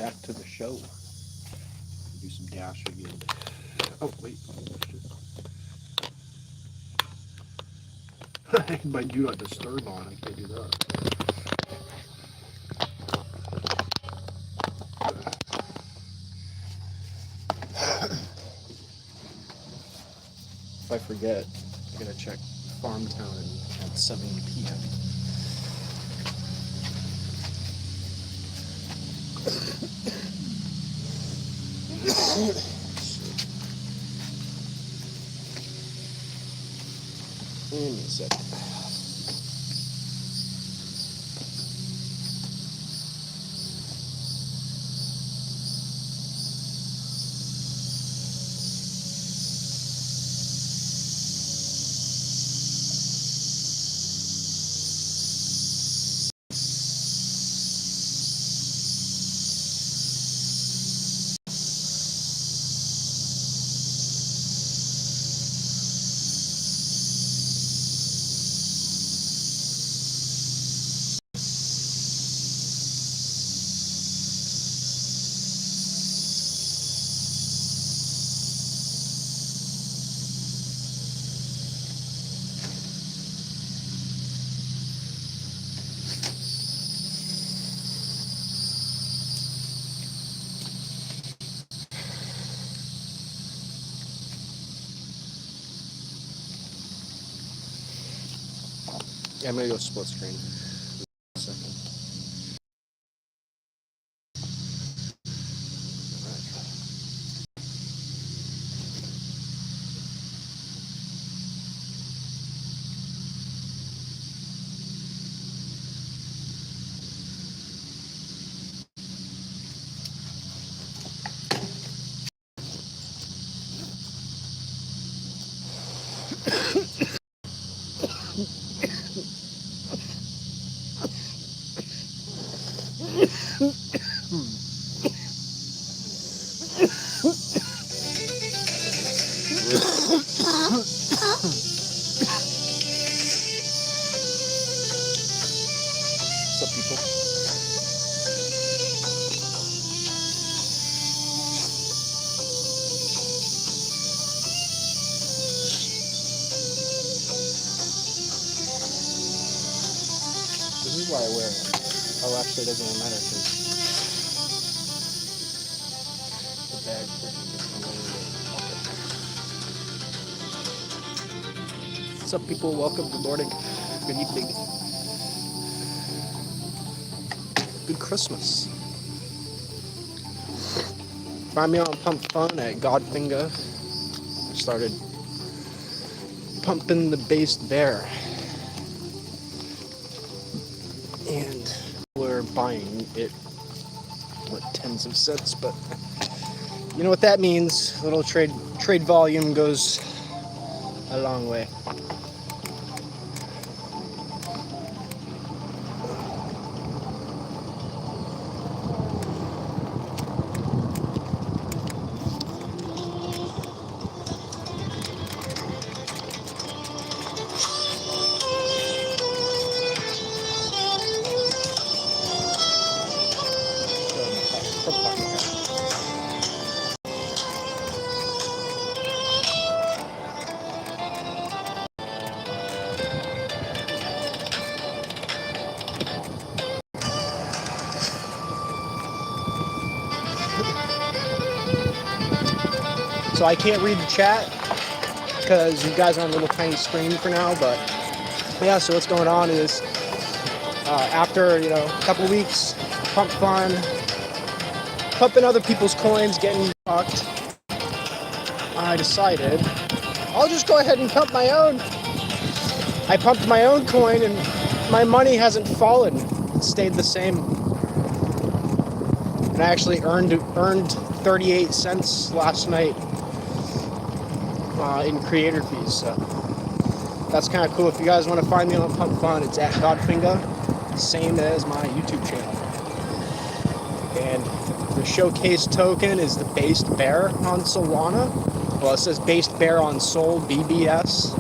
back to the show. Do some dashing and... Oh, wait. My do not disturb on. I can't do that. If I forget, I'm going to check Farmtown at 7 p.m. Give me a second. Yeah, I'm going to go split screen. A second. What's up, people? This is why I wear it. Oh, actually, it doesn't really matter because the bag is What's up, people? Welcome. Good morning. Good evening. Good Christmas. Find me on Pump Fun at Godfinger. I started pumping the based bear. And we're buying it what, tens of cents, but you know what that means. A little trade volume goes a long way. So I can't read the chat because you guys are on a little tiny screen for now, but yeah, so what's going on is after, a couple weeks, pump fun, pumping other people's coins, getting fucked, I decided I'll just go ahead and pump my own. I pumped my own coin and my money hasn't fallen. It stayed the same. And I actually earned 38 cents last night in creator fees. So that's kind of cool. If you guys want to find me on Pump Fun, it's at Godfinger, same as my YouTube channel. And the showcase token is the based bear on Solana. Well, it says based bear on Sol BBS.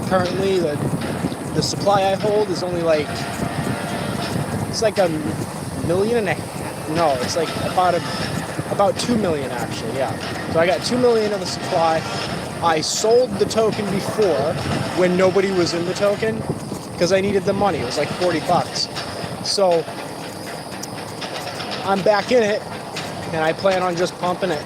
Currently, the supply I hold is only like It's like $1.5 million. No, it's like about 2 million actually. Yeah. So I got 2 million of the supply. I sold the token before when nobody was in the token because I needed the money. It was like 40 bucks. So I'm back in it and I plan on just pumping it.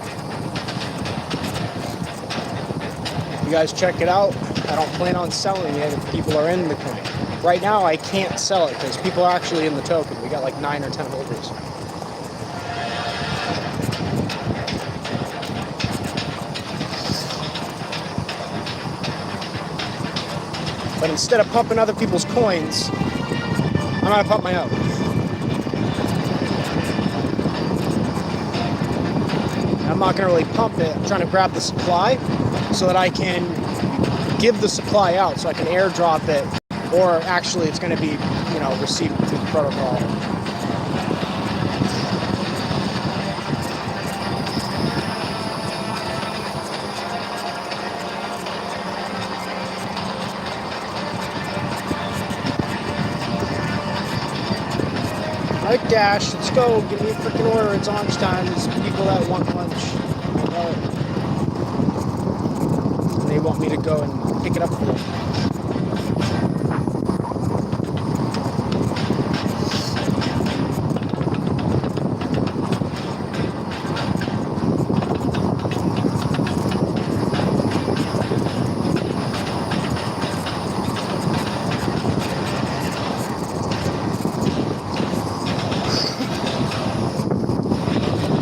You guys check it out. I don't plan on selling it if people are in the coin. Right now I can't sell it because people are actually in the token. We got like 9 or 10 holders. But instead of pumping other people's coins, I'm gonna pump my own. I'm not gonna really pump it. I'm trying to grab the supply so that I can give the supply out, so I can airdrop it, or actually it's gonna be, received through the protocol. Alright, Dash, let's go. Give me a freaking order. It's lunchtime. There's people that want lunch. And they want me to go and pick it up for them.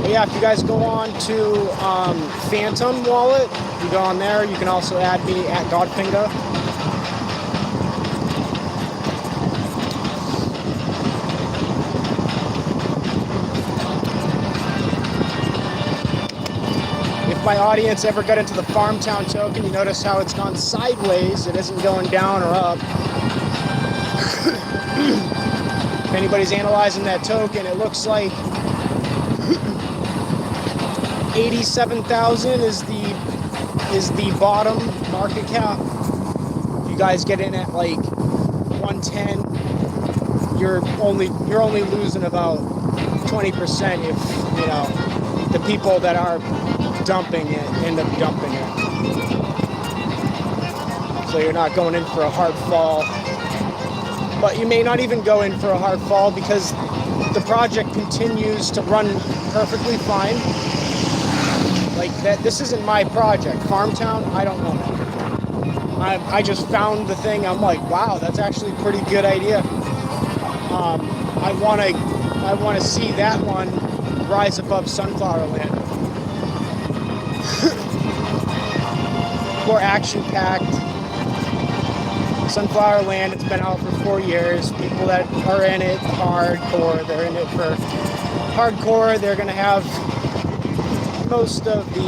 Yeah, if you guys go on to Phantom Wallet, you go on there, you can also add me at Godfinger. If my audience ever got into the Farmtown token, you notice how it's gone sideways. It isn't going down or up. If anybody's analyzing that token, it looks like 87,000 is the bottom market cap. If you guys get in at like 110, you're only losing about 20% if the people that are dumping it end up dumping it. So you're not going in for a hard fall, but you may not even go in for a hard fall because the project continues to run perfectly fine. Like that, this isn't my project. Farmtown, I don't know. I just found the thing. I'm like, wow, that's actually a pretty good idea. I want to see that one rise above Sunflower Land. More action-packed. Sunflower Land, it's been out for 4 years. People that are in it hardcore, they're in it for hardcore. They're going to have most of the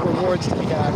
rewards to be had.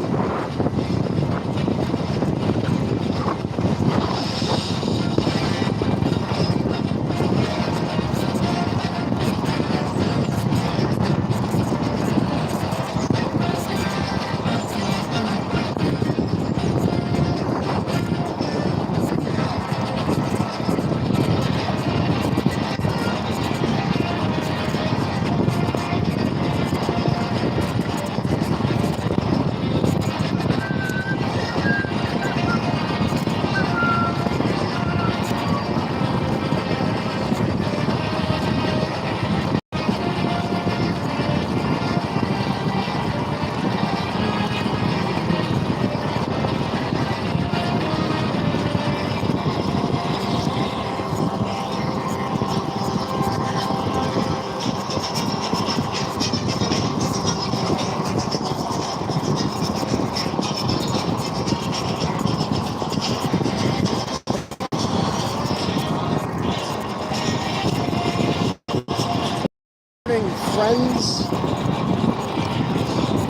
Friends.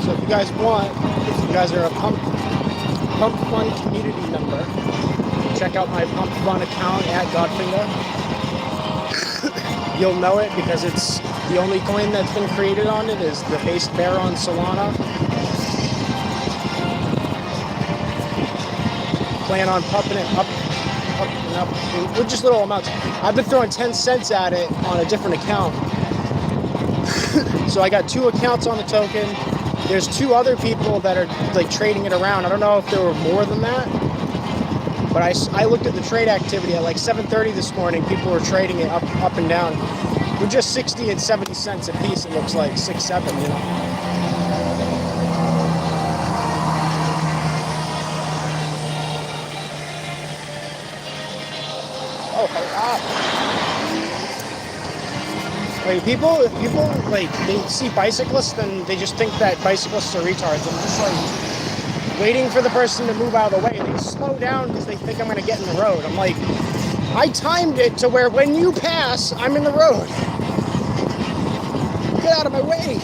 So if you guys want, if you guys are a Pump Fun community member, check out my Pump Fun account at Godfinger. You'll know it because it's the only coin that's been created on it is the base bear on Solana. Plan on pumping it up up and up with just little amounts. I've been throwing 10 cents at it on a different account. So I got 2 accounts on the token. There's 2 other people that are like trading it around. I don't know if there were more than that, but I looked at the trade activity at like 7:30 this morning. People were trading it up and down. We're just 60 and 70 cents a piece. It looks like 6, 7, you know. Oh, like people like they see bicyclists and they just think that bicyclists are retards. I'm just like waiting for the person to move out of the way. They slow down because they think I'm gonna get in the road. I'm like, I timed it to where when you pass, I'm in the road. Get out of my way.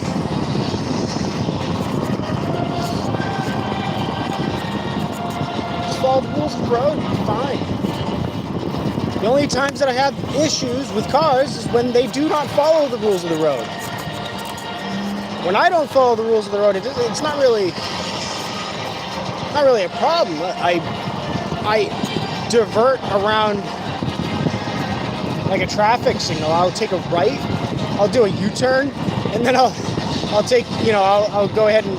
Just follow the rules of the road, fine. The only times that I have issues with cars is when they do not follow the rules of the road. When I don't follow the rules of the road, it's not really a problem. I divert around like a traffic signal. I'll take a right, I'll do a U-turn, and then I'll take, you know, I'll go ahead and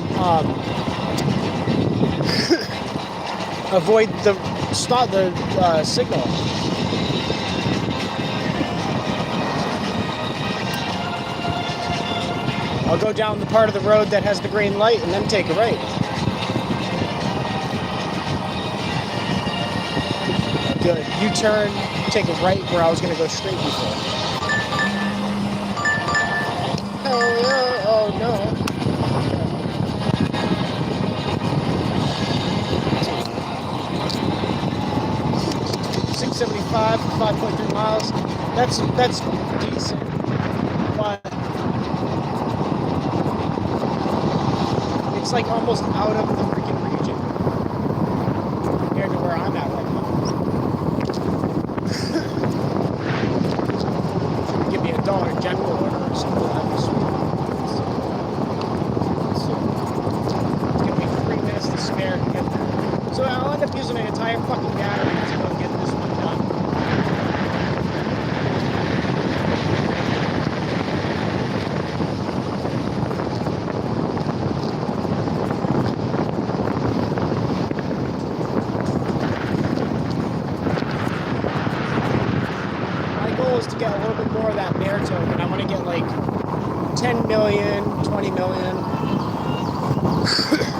avoid the signal. I'll go down the part of the road that has the green light and then take a right. Good. U-turn, take a right where I was going to go straight before. Oh, yeah. Oh, no. 675 for 5.3 miles. That's decent. But it's like almost out of the freaking region compared to where I'm at right now. Give me a Dollar General order or something. That'd be sweet. So, give me 3 minutes to spare to get there. So I'll end up using an entire fucking battery to go get this one done. To get a little bit more of that bear token. I want to get like 10 million, 20 million.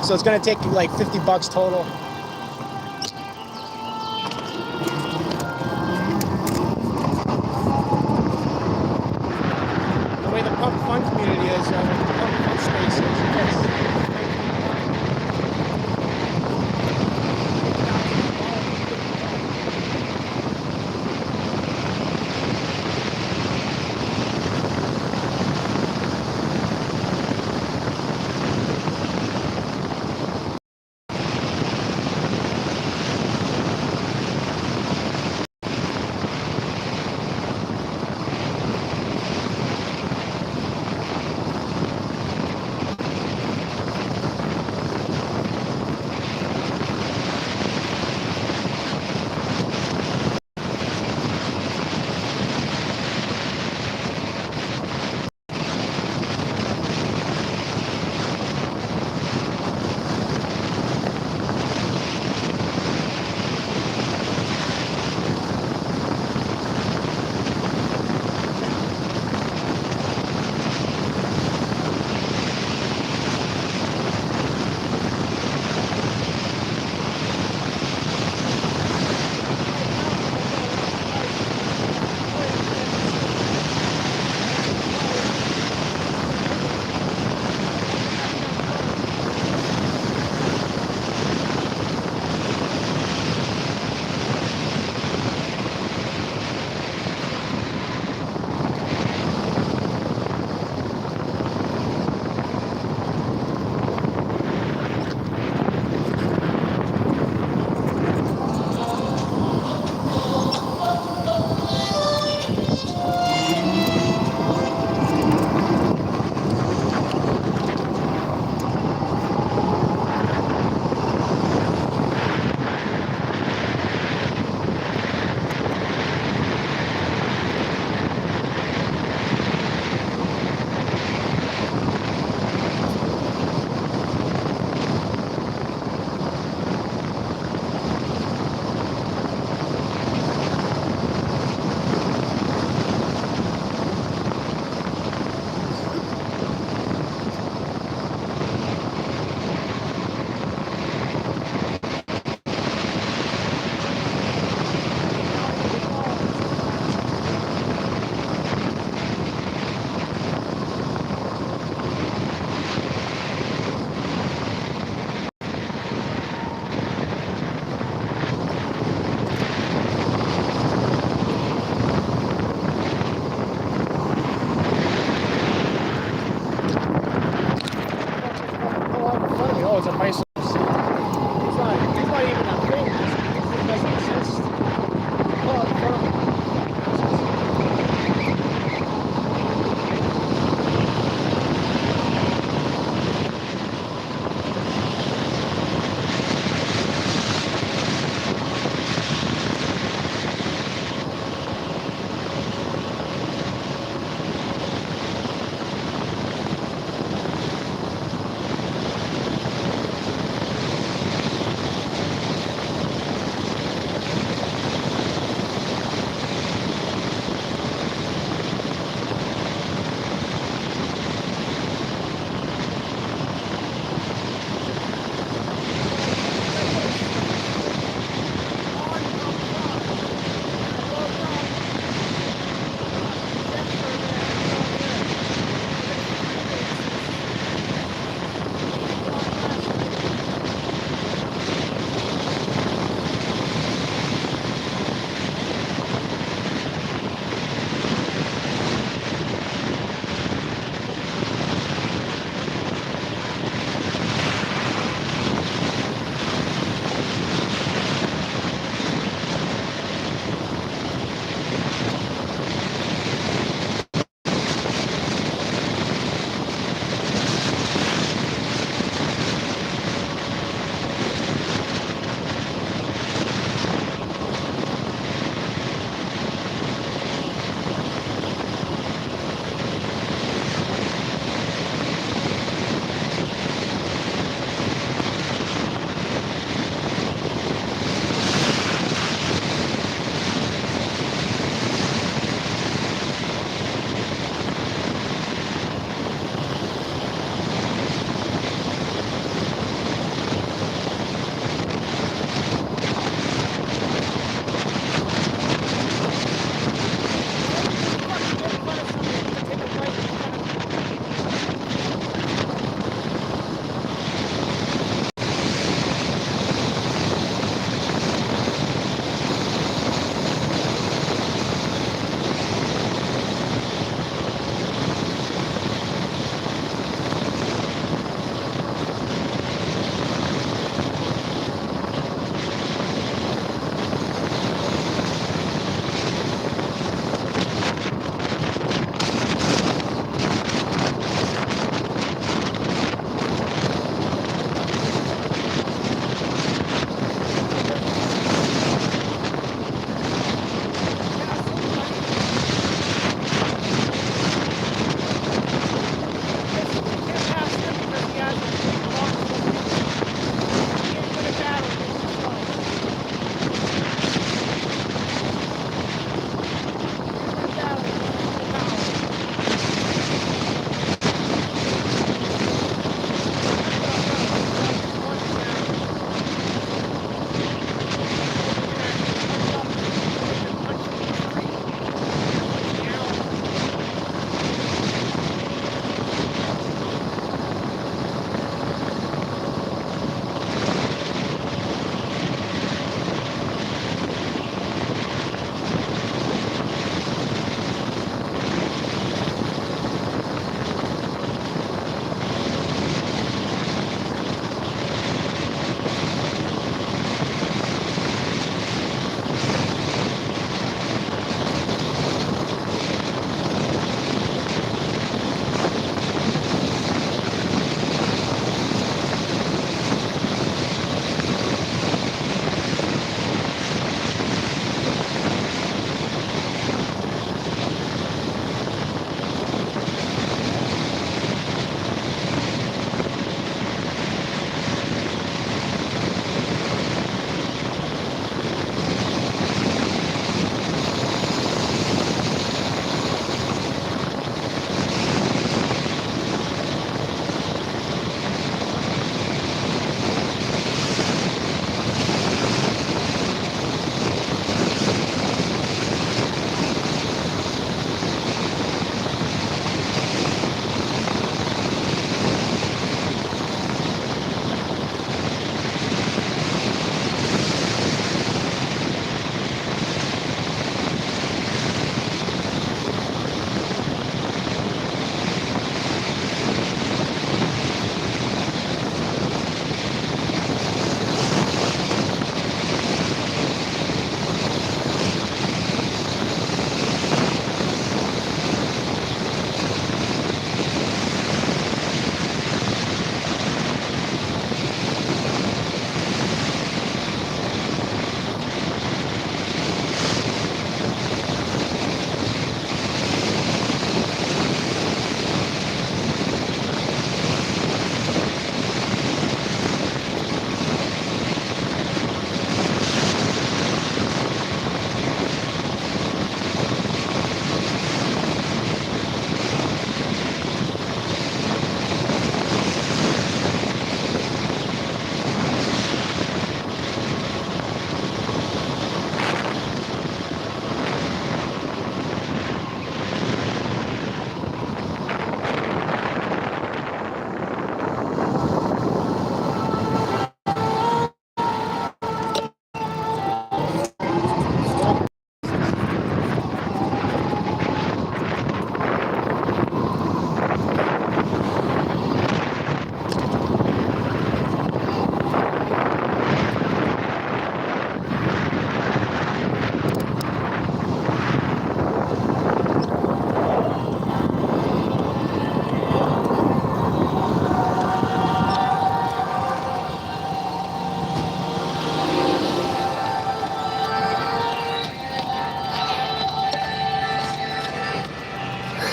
So it's going to take like $50 total. The way the pump fund community is, the pump fund space is, yes.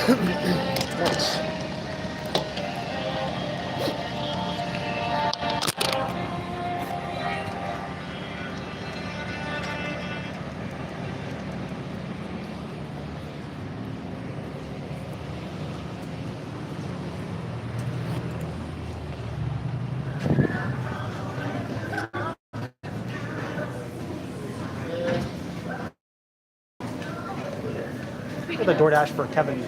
Thanks. The DoorDash for Kevin.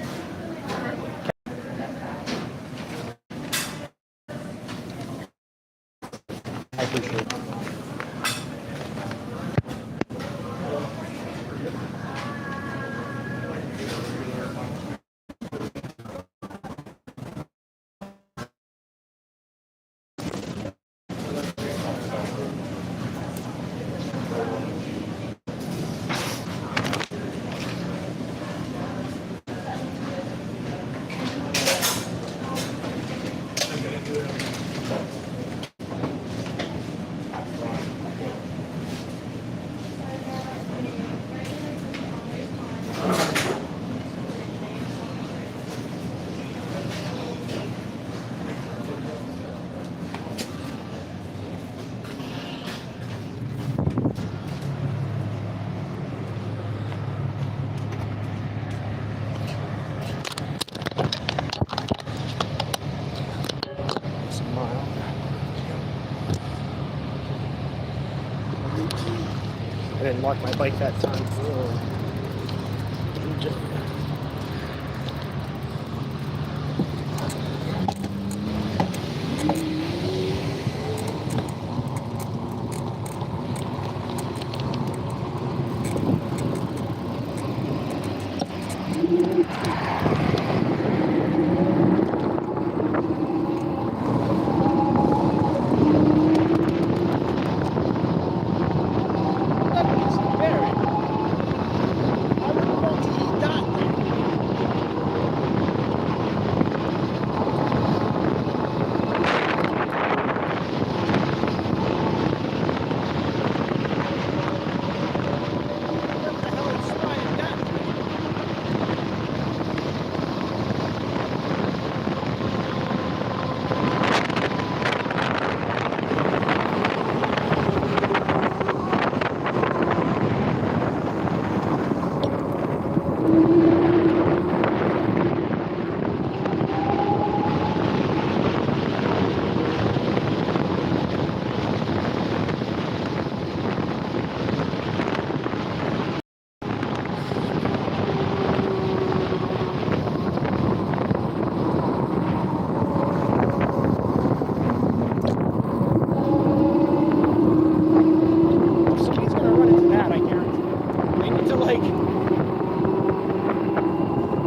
I appreciate it. I didn't lock my bike that time.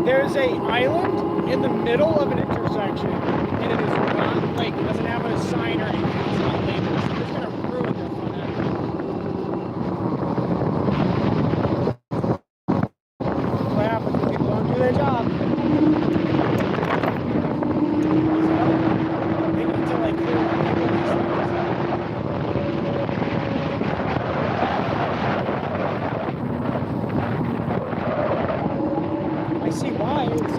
There's a island in the middle of an intersection, and it is not like it doesn't have a sign or anything. It's not labeled, so it's gonna ruin their fun end. What happens when people don't do their job? They need to like clear up these things. I see why. It's just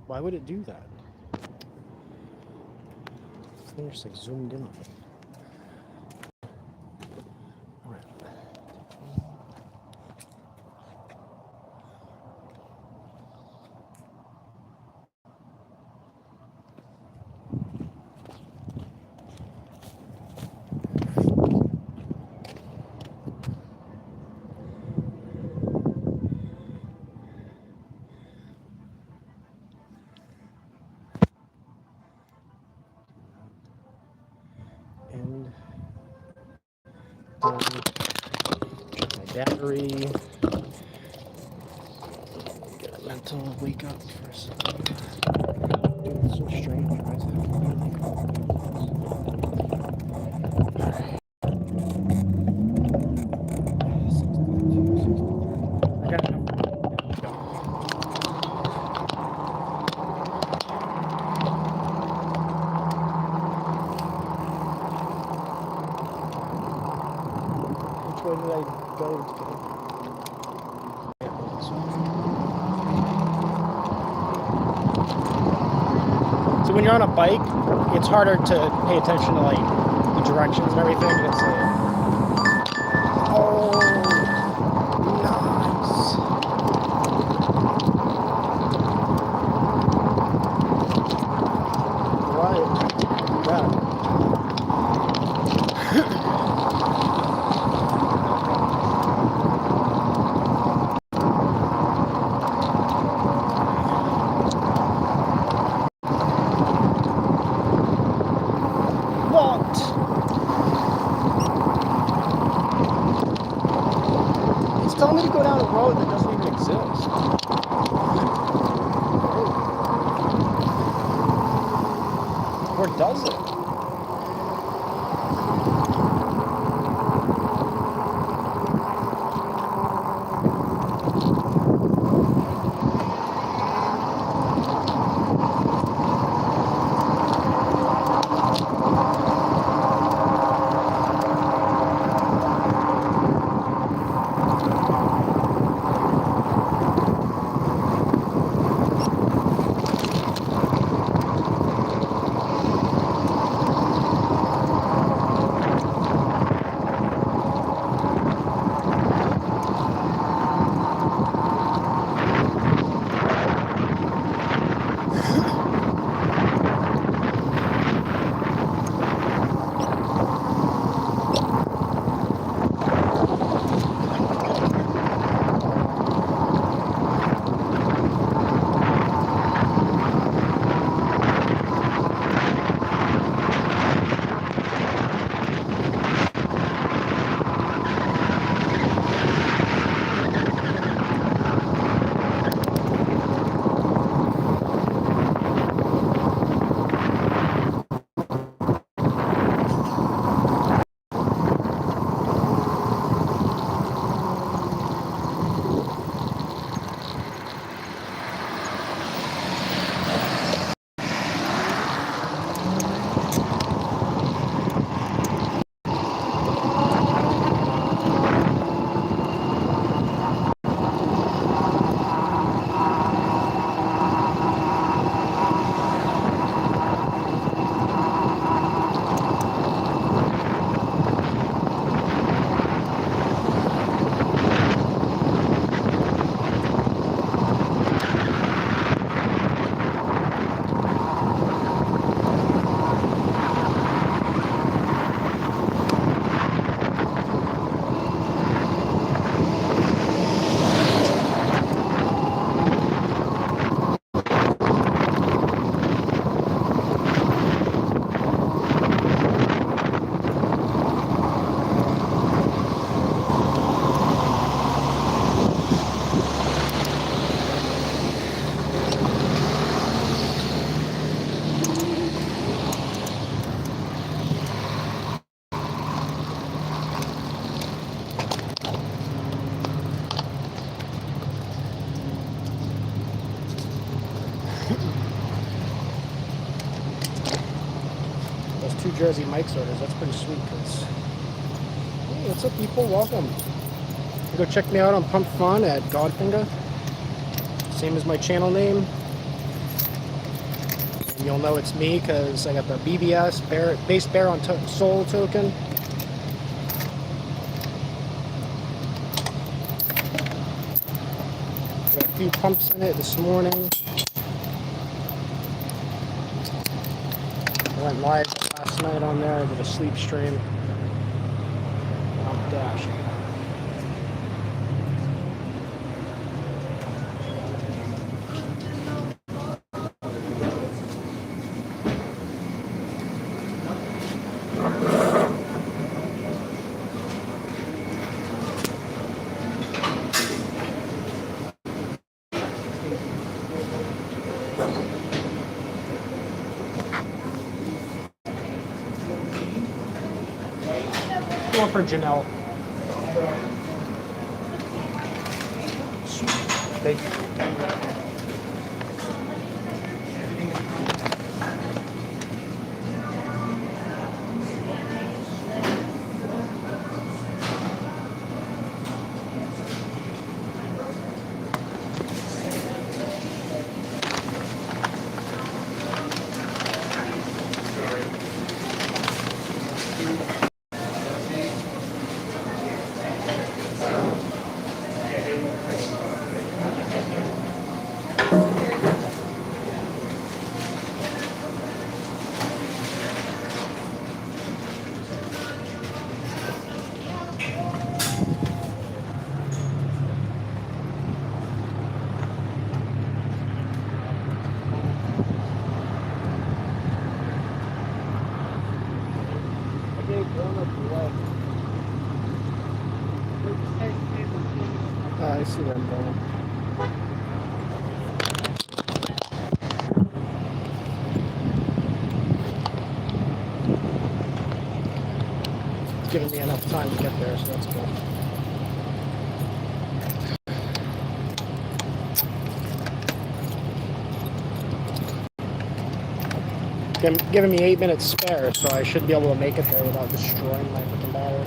Why would it do that? This thing just like zoomed in on it. Alright. And check my battery. Get a mental wake up for a second. Dude, it's so strange. Why is that really cold? I got enough. Which way did I go to get it? So when you're on a bike, it's harder to pay attention to like the directions and everything. It's like, oh, nice. Right. Yeah. It's telling me to go down a road that doesn't even exist. Or does it? Those 2 Jersey Mike's orders, that's pretty sweet. Cause, hey, what's up, people? Welcome. You go check me out on Pump Fun at Godfinger. Same as my channel name. you'll know it's me because I got the BBS base bear on soul token. Got a few pumps in it this morning. I went live last night on there. I did a sleep stream. I'm dashing. Going for Janelle. Thank you. I see where I'm going. It's giving me enough time to get there, so that's cool. Giving me 8 minutes spare, so I should be able to make it there without destroying my freaking battery.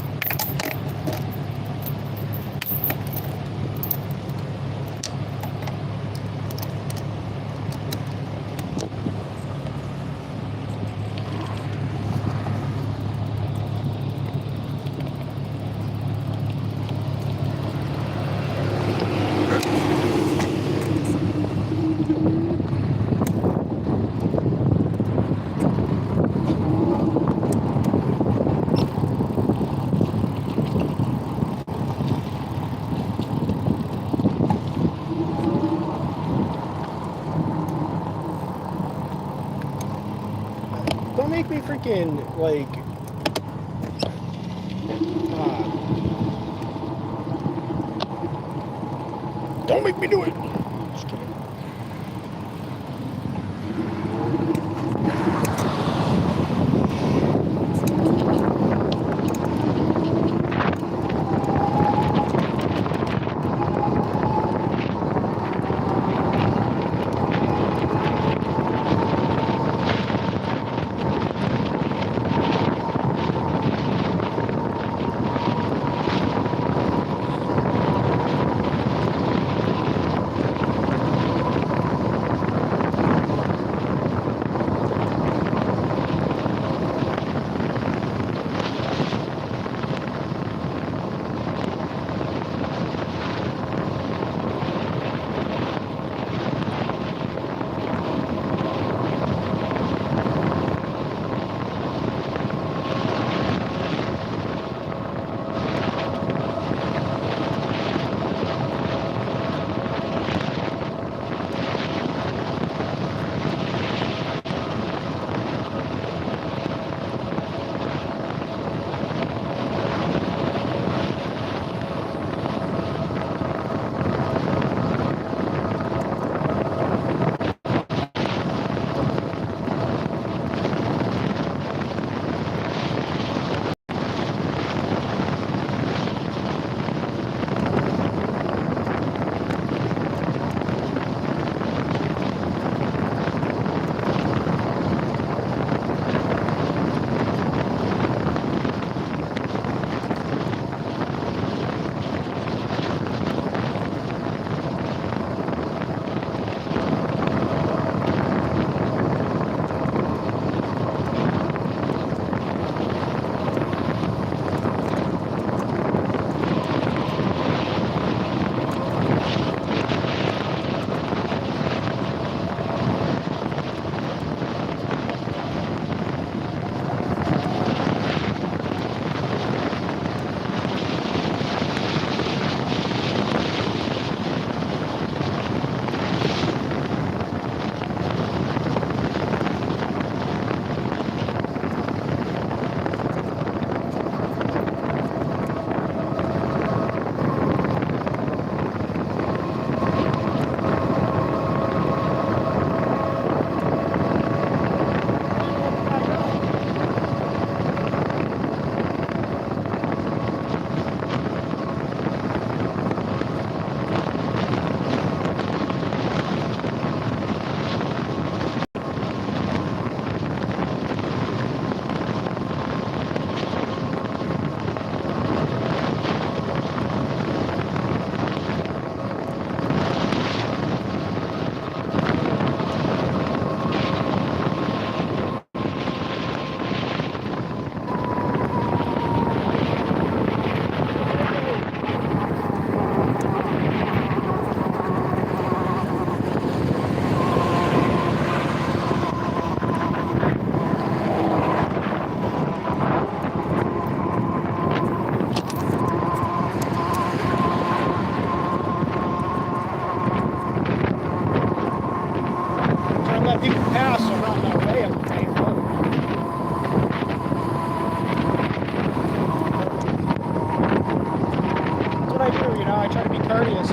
Don't make me freaking, like, don't make me do it. Just kidding.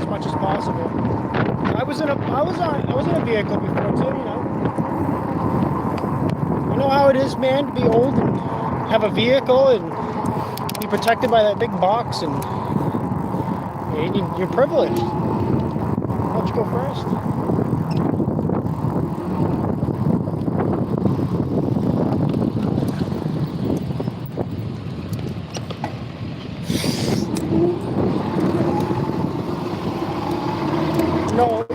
much as possible. I was in a vehicle before too, you know. You know how it is, man, to be old and have a vehicle and be protected by that big box, and you're privileged. Why don't you go first? No.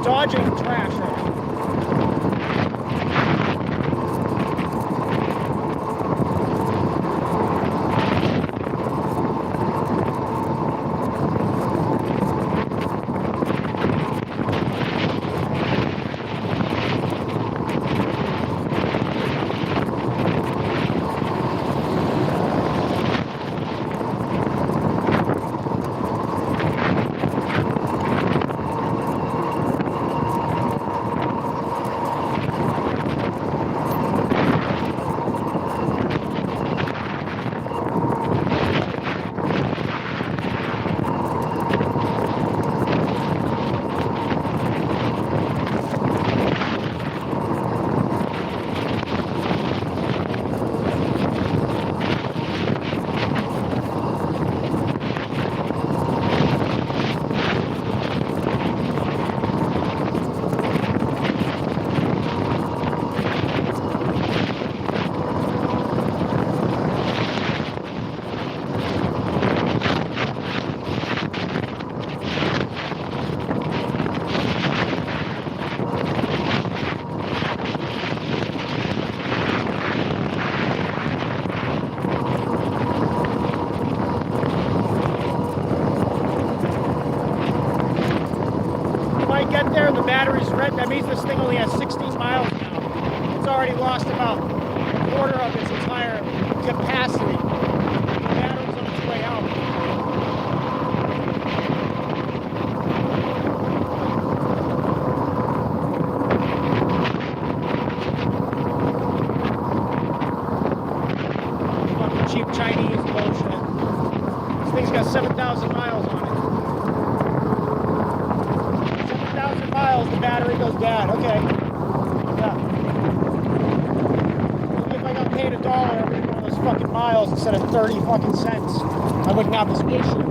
dodging trash right now. Get there, the battery's red. That means this thing only has 16 miles now. It's already lost about a quarter of its entire capacity. The battery's on its way out. Fucking cheap Chinese bullshit. This thing's got 7,000 miles on it. Miles, the battery goes bad. Okay. Yeah. Maybe if I got paid $1 every one of those fucking miles instead of 30 fucking cents, I wouldn't have this issue.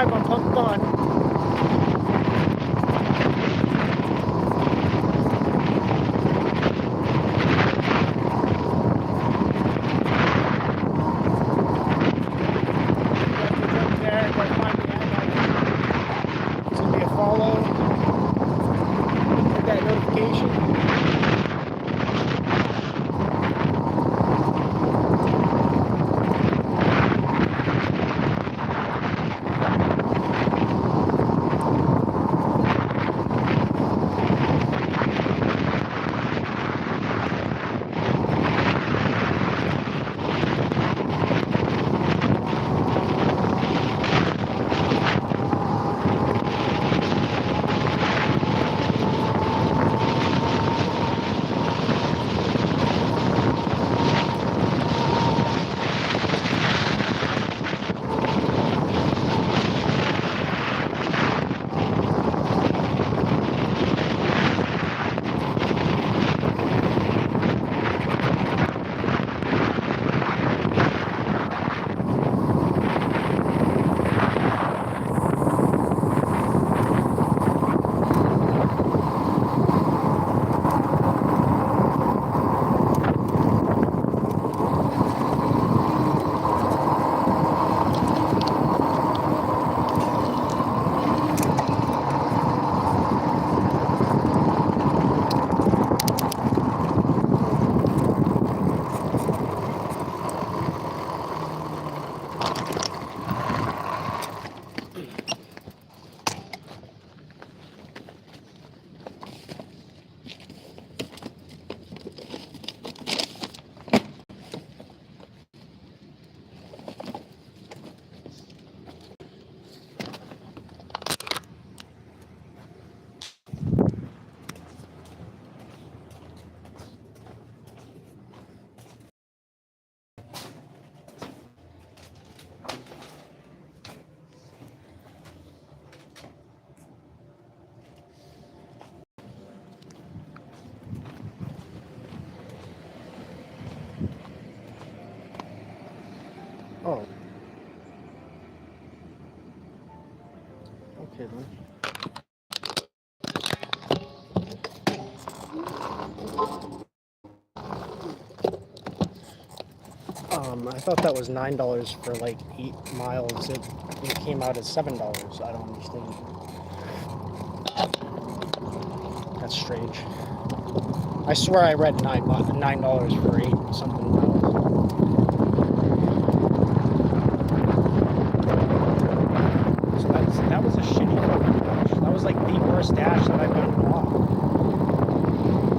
live on Pump Fun. Follow, hit that notification. Oh. Okay then. I thought that was $9 for like 8 miles. It came out as $7. I don't understand. That's strange. I swear I read $9 for 8 something miles. So that was a shitty fucking dash. That was like the worst dash that I've done off.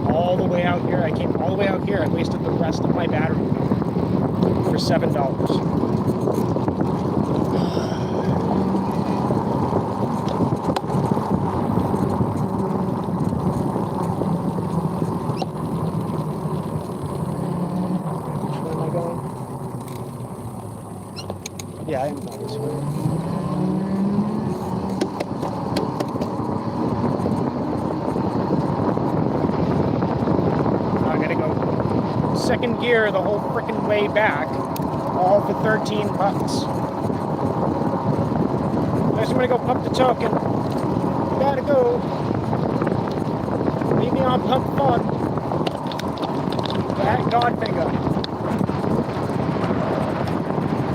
All the way out here, I came all the way out here. I wasted the rest of my battery for $7. Yeah, I am going this way. I gotta go second gear the whole freaking way back, all for 13 bucks. Guys, I'm gonna go pump the token. Gotta go. Leave me on Pump Fun. That Godfinger.